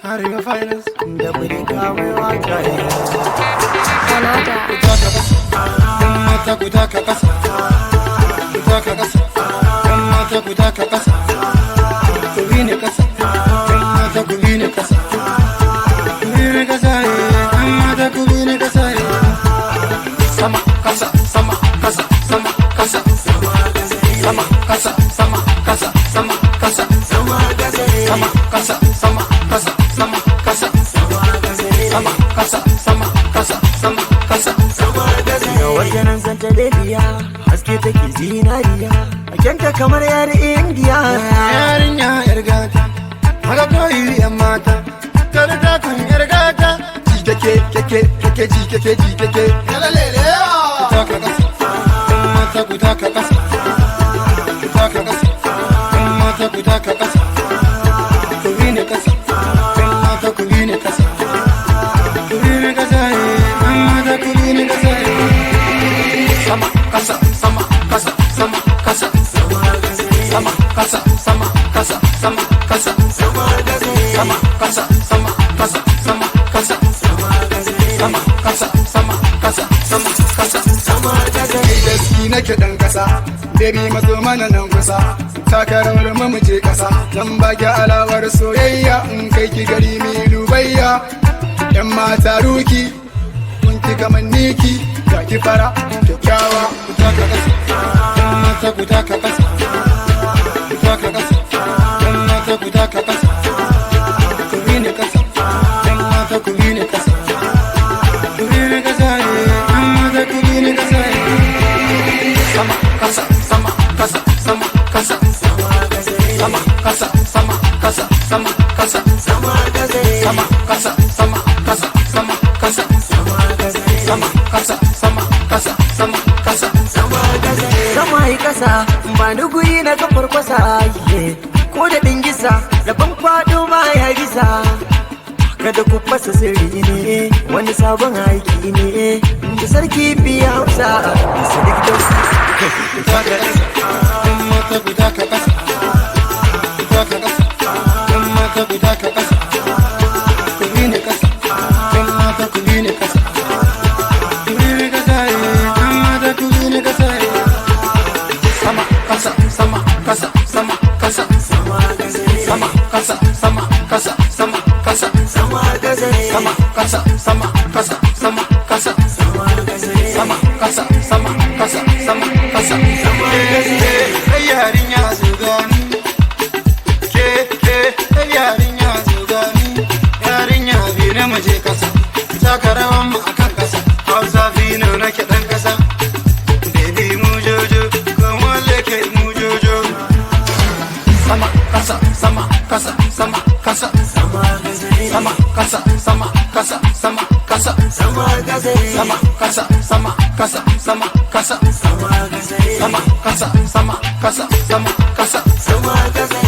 Arewa finance da burika mai waka Canada. Yan mata ku taka kasa, ku taka kasa. Yan mata ku taka kasa, ku bi ni kasa. Yan mata ku bi ni kasa, ku bi ni kasa. Yan mata ku bi ni kasa. Sama kasa, sama kasa, sama kasa, sama kasa, sama kasa, sama kasa, sama kasa, sama kasa, sama kasa, sama kasa, sama kasa, sama kasa, sama kasa. Wajen nan zanta bebiya haske take zinariya a kyanka kamar yar indiya. Yarinya yar gata haka koyi yan mata kada ta kun yar gata ji keke yalalele ku taka kasa yan mata ku taka kasa ku taka kasa yan mata ku taka kasa ku bi ni kasa yan mata ku bi ni kasa ku bi ni kasa yan mata ku bi ni kasa. Sama kasa, sama kasa, sama kasa, sama kasa, sama kasa, sama kasa, sama kasa, sama kasa, sama kasa, sama kasa, sama kasa, sama kasa, sama kasa. Gaski nake dan kasa, baby mazo mana nan kusa, taka rawar mu je kasa, zan baki alawar soyayya in kai ki gari mi dubayya. Yan mata ruki, kun ki gamanniki, ga ki fara kyakkyawa. Ku taka kasa, yan mata ku taka kasa, ku taka kasa, yan mata ku taka kasa, ku bi ni kasa, yan mata ku bi ni kasa, ku bi ni kasa, yan mata ku bi ni kasa. Sama kasa, sama kasa, sama kasa, sama kasa, sama kasa, sama kasa, sama kasa, sama kasa, sama kasa, sama kasa, sama kasa, sama kasa, sama kasa. Sama yi kasa ba ni guri na kafar kwasa ko da dingisa da ban kwado ma ya gisa. Kada ku fasa sirri ne wani sabon aiki ne da sarki biya hausa sadik da su. Ku taka kasa, yan mata ku taka kasa, ku taka kasa, yan mata ku taka kasa, ku bi ni kasa, yan mata ku bi ni kasa, ku bi ni kasa, yan mata ku bi ni kasa. Sama kasa, sama kasa, sama kasa, sama kasa, sama kasa, sama kasa, sama kasa, sama kasa, sama kasa, sama kasa, sama kasa, sama kasa. Yarinya zugani, yarinya zugani, yarinya bine mu je kasa, taka rawan mu akan kasa, Hausa fino nake dan kasa, baby mu jojo, kuma leke mu jojo. Sama kasa, sama kasa, sama kasa, sama kasa, sama kasa, sama kasa, sama kasa, sama kasa, sama kasa, sama kasa, sama kasa, sama kasa, sama kasa, sama kasa.